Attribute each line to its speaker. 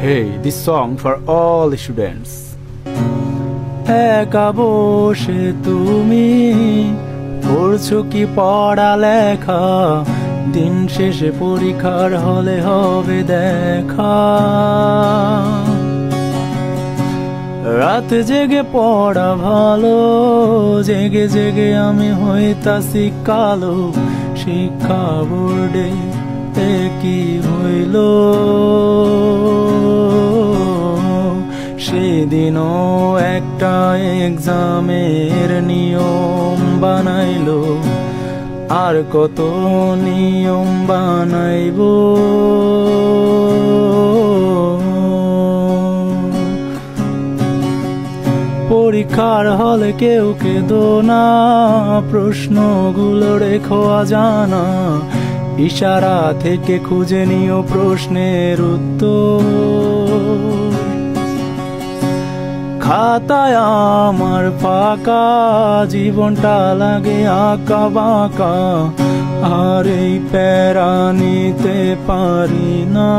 Speaker 1: Hey, this song for all students.
Speaker 2: একা বসে তুমি পড়ছো কি পড়ালেখা, দিন শেষে পরীক্ষার হলে হবে দেখা। রাত জেগে পড়া ভালো, জেগে জেগে আমি হইতাছি কালো। শিক্ষা বোর্ডে কি হইল, সেদিনও একটা এক্সামের নিয়ম বানাইলো, আর কত নিয়ম বানাইবো। পরীক্ষার হলে কেউ কেঁদো না, প্রশ্নগুলো রেখো অজানা, ইশারা থেকে খুঁজে নিও প্রশ্নের উত্তর। খাতায় আমার ফাঁকা, জীবনটা লাগে আঁকা বাঁকা, আর এই প্যারা নিতে পারি না।